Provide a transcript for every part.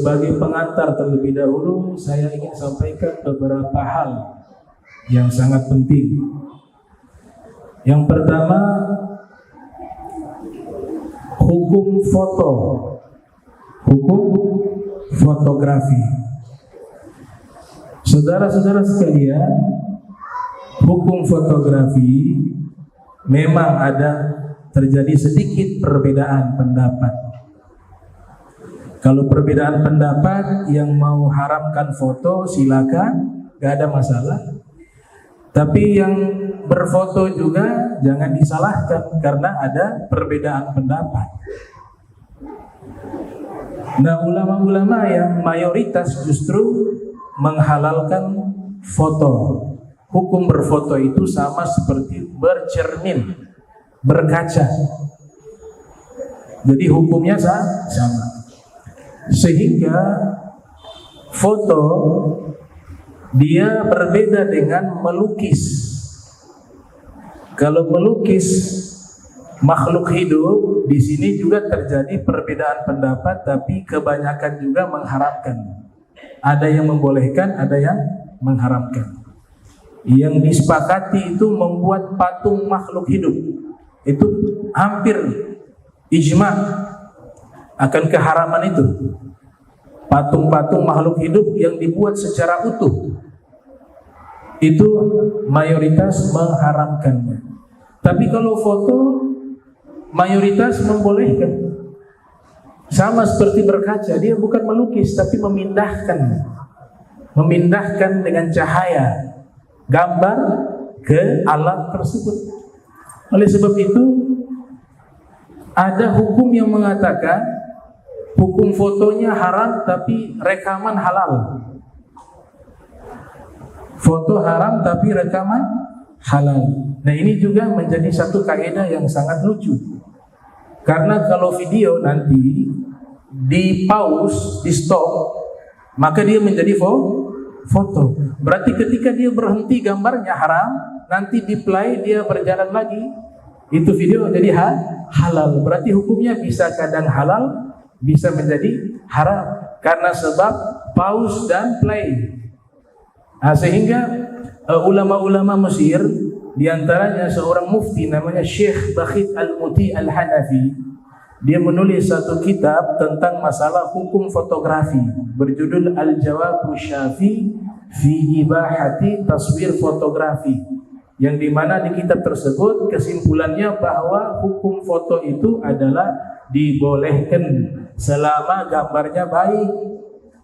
sebagai pengantar terlebih dahulu, saya ingin sampaikan beberapa hal yang sangat penting. Yang pertama, hukum foto, hukum fotografi. Saudara-saudara sekalian, hukum fotografi memang ada terjadi sedikit perbedaan pendapat. Kalau perbedaan pendapat yang mau haramkan foto silakan, gak ada masalah. Tapi yang berfoto juga jangan disalahkan karena ada perbedaan pendapat. Nah, ulama-ulama yang mayoritas justru menghalalkan foto. Hukum berfoto itu sama seperti bercermin, berkaca. Jadi hukumnya sama. Sehingga foto dia berbeda dengan melukis. Kalau melukis makhluk hidup, di sini juga terjadi perbedaan pendapat, tapi kebanyakan juga mengharamkan. Ada yang membolehkan, ada yang mengharamkan. Yang disepakati itu membuat patung makhluk hidup, itu hampir ijma akan keharaman itu. Patung-patung makhluk hidup yang dibuat secara utuh itu mayoritas mengharamkannya. Tapi kalau foto mayoritas membolehkan. Sama seperti berkaca, dia bukan melukis tapi memindahkan dengan cahaya gambar ke alat tersebut. Oleh sebab itu ada hukum yang mengatakan hukum fotonya haram tapi rekaman halal. Foto haram tapi rekaman halal. Nah, ini juga menjadi satu kaidah yang sangat lucu. Karena kalau video nanti di pause, di stop, maka dia menjadi foto. Berarti ketika dia berhenti gambarnya haram, nanti di play dia berjalan lagi, itu video jadi halal. Berarti hukumnya bisa kadang halal, bisa menjadi haram karena sebab pause dan play. Nah, sehingga ulama-ulama Mesir, diantaranya seorang mufti namanya Syekh Bakhit Al-Muti Al-Hanafi, dia menulis satu kitab tentang masalah hukum fotografi berjudul Al-Jawabu Syafi fi Ibahati Taswir Fotografi, yang dimana di kitab tersebut kesimpulannya bahwa hukum foto itu adalah dibolehkan selama gambarnya baik.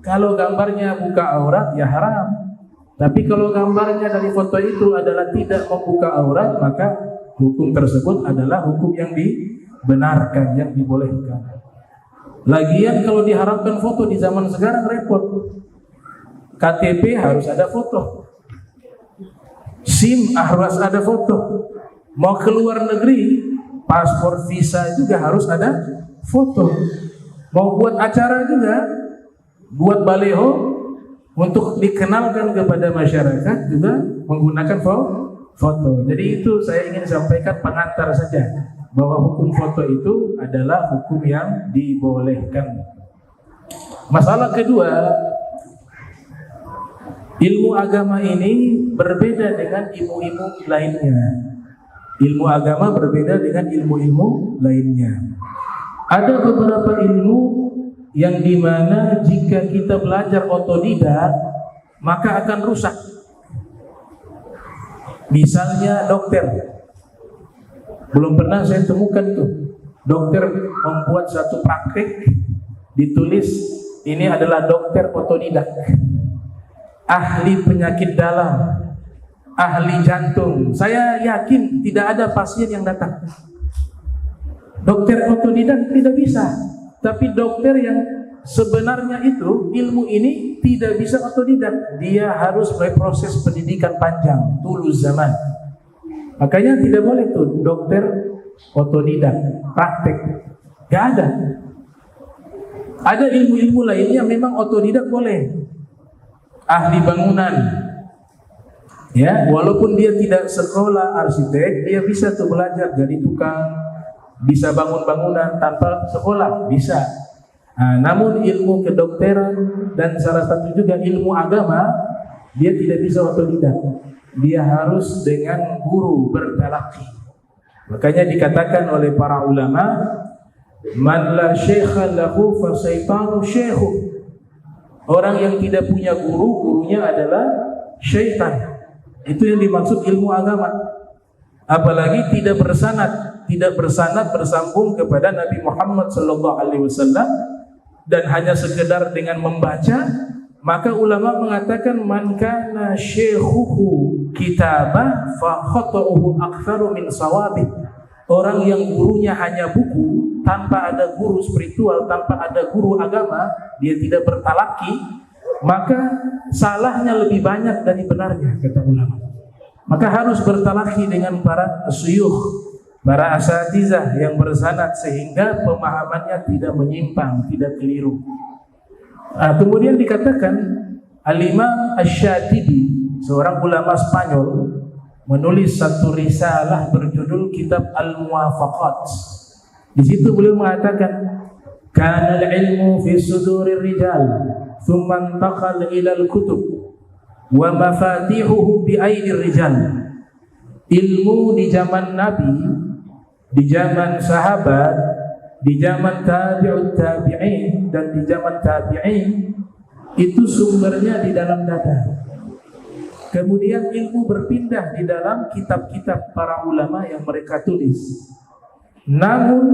Kalau gambarnya buka aurat ya haram. Tapi kalau gambarnya dari foto itu adalah tidak membuka aurat, maka hukum tersebut adalah hukum yang dibenarkan, yang dibolehkan. Lagian kalau diharapkan foto di zaman sekarang repot. KTP harus ada foto, SIM harus ada foto, mau keluar negeri paspor visa juga harus ada foto, mau buat acara juga, buat baleho untuk dikenalkan kepada masyarakat juga menggunakan foto. Jadi itu saya ingin sampaikan pengantar saja bahwa hukum foto itu adalah hukum yang dibolehkan. Masalah kedua, ilmu agama ini berbeda dengan ilmu-ilmu lainnya. Ilmu agama berbeda dengan ilmu-ilmu lainnya. Ada beberapa ilmu yang dimana jika kita belajar otodidak maka akan rusak. Misalnya dokter, belum pernah saya temukan tuh dokter membuat satu praktek ditulis ini adalah dokter otodidak, ahli penyakit dalam, ahli jantung. Saya yakin tidak ada pasien yang datang. Dokter otodidak tidak bisa. Tapi dokter yang sebenarnya itu ilmu ini tidak bisa otodidak, dia harus berproses pendidikan panjang, tulus zaman. Makanya tidak boleh tuh dokter otodidak, praktek, gak ada. Ada ilmu-ilmu lainnya memang otodidak boleh. Ahli bangunan, ya, walaupun dia tidak sekolah arsitek, dia bisa tuh belajar jadi tukang. Bisa bangun bangunan tanpa sekolah, bisa. Namun ilmu kedokteran dan salah satu juga ilmu agama, dia tidak bisa otodidak. Dia harus dengan guru bertalaqi. Makanya dikatakan oleh para ulama, man la syaikha lahu fa syaitanu syaikhu. Orang yang tidak punya guru, gurunya adalah syaitan. Itu yang dimaksud ilmu agama. Apalagi tidak bersanad bersambung kepada Nabi Muhammad sallallahu alaihi wasallam dan hanya sekedar dengan membaca, maka ulama mengatakan man kana syekhuhu kitabah fa khata'uhu aktsaru min sawabih. Orang yang gurunya hanya buku, tanpa ada guru spiritual, tanpa ada guru agama, dia tidak bertalaki, maka salahnya lebih banyak dari benarnya, kata ulama. Maka harus bertalaki dengan para syuyukh, para asatizah yang bersanad sehingga pemahamannya tidak menyimpang, tidak keliru. Kemudian dikatakan Al-Imam Asy-Syatibi, seorang ulama Spanyol, menulis satu risalah berjudul Kitab Al-Muwafaqat. Di situ beliau mengatakan, kana al-ilmu fi sudurir rijal, thumma intaqal ila al-kutub wa mafatihuhu bi aidir rijal. Ilmu di zaman Nabi, di zaman sahabat, di zaman tabi'ut tabi'in dan di zaman tabi'in, itu sumbernya di dalam dada. Kemudian ilmu berpindah di dalam kitab-kitab para ulama yang mereka tulis. Namun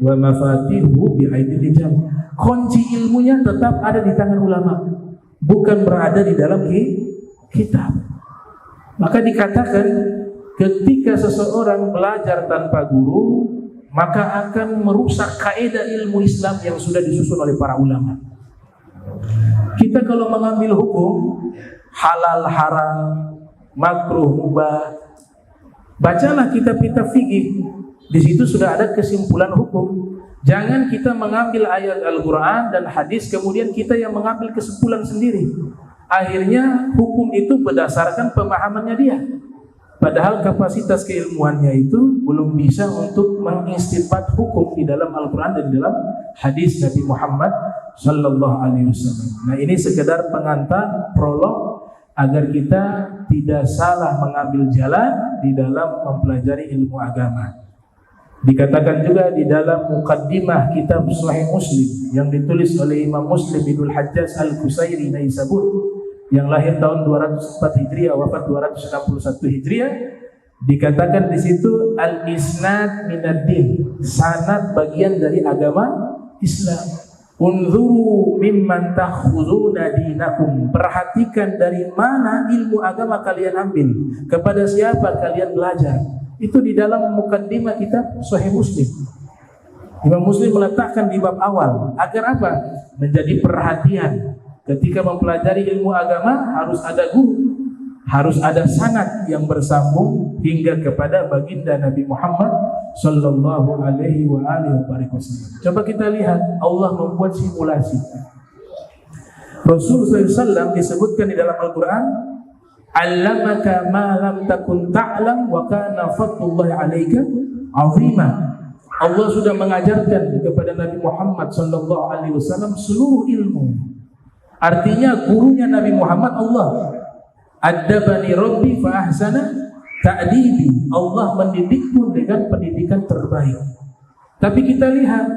wa mafatihu bi aidil rijal. Kunci ilmunya tetap ada di tangan ulama, bukan berada di dalam kitab. Maka dikatakan ketika seseorang belajar tanpa guru, maka akan merusak kaidah ilmu Islam yang sudah disusun oleh para ulama. Kita kalau mengambil hukum halal haram, makruh mubah, bacalah kitab-kitab fikih. Di situ sudah ada kesimpulan hukum. Jangan kita mengambil ayat Al-Quran dan hadis kemudian kita yang mengambil kesimpulan sendiri. Akhirnya hukum itu berdasarkan pemahamannya dia, padahal kapasitas keilmuannya itu belum bisa untuk mengistinbat hukum di dalam Al-Quran dan di dalam hadis Nabi Muhammad sallallahu alaihi wasallam. Nah, ini sekedar pengantar prolog agar kita tidak salah mengambil jalan di dalam mempelajari ilmu agama. Dikatakan juga di dalam muqaddimah kitab Sahih Muslim yang ditulis oleh Imam Muslim Ibnu Hajjaj Al-Qusairi Naisabur yang lahir tahun 204 Hijriah, wafat 261 Hijriah, dikatakan di situ al-isnad minad-din, sanad bagian dari agama Islam. Unzuru mimman takhuzuna dinakum, perhatikan dari mana ilmu agama kalian ambil, kepada siapa kalian belajar. Itu di dalam mukaddimah kitab Sahih Muslim. Imam Muslim meletakkan di bab awal agar apa? Menjadi perhatian. Ketika mempelajari ilmu agama harus ada guru, harus ada sanad yang bersambung hingga kepada baginda Nabi Muhammad sallallahu alaihi wasallam. Coba kita lihat, Allah membuat simulasi. Rasul SAW disebutkan di dalam Al-Quran, "Allamaka ma lam takun ta'lam wa kana fadlullahi 'alaika 'azima." Allah sudah mengajarkan kepada Nabi Muhammad sallallahu alaihi wasallam seluruh ilmu. Artinya gurunya Nabi Muhammad Allah. Addabani Rabbi fa ahsana ta'dibi. Allah mendidikku dengan pendidikan terbaik. Tapi kita lihat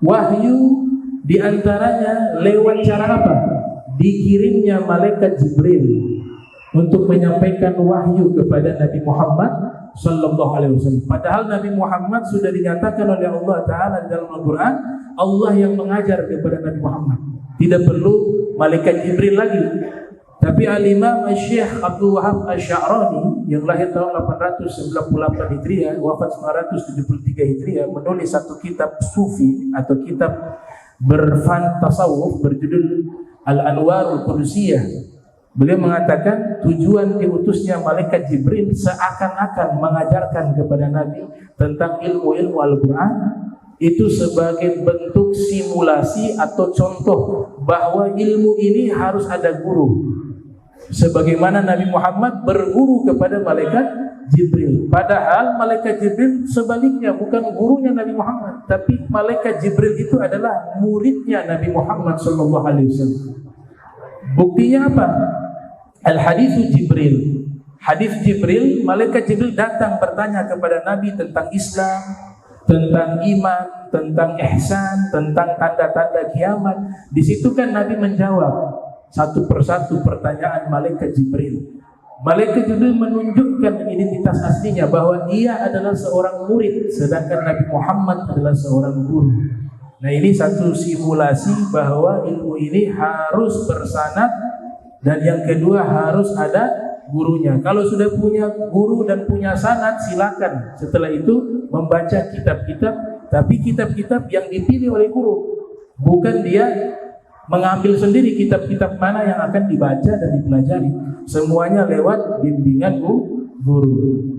wahyu diantaranya lewat cara apa? Dikirimnya malaikat Jibril untuk menyampaikan wahyu kepada Nabi Muhammad sallallahu alaihi wasallam. Padahal Nabi Muhammad sudah dinyatakan oleh Allah Ta'ala dalam Al-Quran, Allah yang mengajar kepada Nabi Muhammad. Tidak perlu malaikat Jibril lagi. Tapi Al-Imam Syekh Abdul Wahab Asy-Sya'rani yang lahir tahun 898 Hijriah, wafat 973 Hijriah, menulis satu kitab sufi atau kitab berfantasawuf berjudul Al-Anwarul Qudusiyah. Beliau mengatakan tujuan diutusnya malaikat Jibril seakan-akan mengajarkan kepada Nabi tentang ilmu-ilmu Al-Quran itu sebagai bentuk simulasi atau contoh bahwa ilmu ini harus ada guru. Sebagaimana Nabi Muhammad berguru kepada malaikat Jibril. Padahal malaikat Jibril sebaliknya, bukan gurunya Nabi Muhammad, tapi malaikat Jibril itu adalah muridnya Nabi Muhammad sallallahu alaihi wasallam. Buktinya apa? Al-haditsu Jibril. Hadis Jibril, malaikat Jibril datang bertanya kepada Nabi tentang Islam, tentang iman, tentang ihsan, tentang tanda-tanda kiamat. Di situ kan Nabi menjawab satu persatu pertanyaan malaikat Jibril. Malaikat Jibril menunjukkan identitas aslinya bahwa ia adalah seorang murid, sedangkan Nabi Muhammad adalah seorang guru. Nah, ini satu simulasi bahwa ilmu ini harus bersanad, dan yang kedua harus ada gurunya. Kalau sudah punya guru dan punya sanad, silakan setelah itu membaca kitab-kitab, tapi kitab-kitab yang dipilih oleh guru, bukan dia mengambil sendiri kitab-kitab mana yang akan dibaca dan dipelajari. Semuanya lewat bimbingan guru.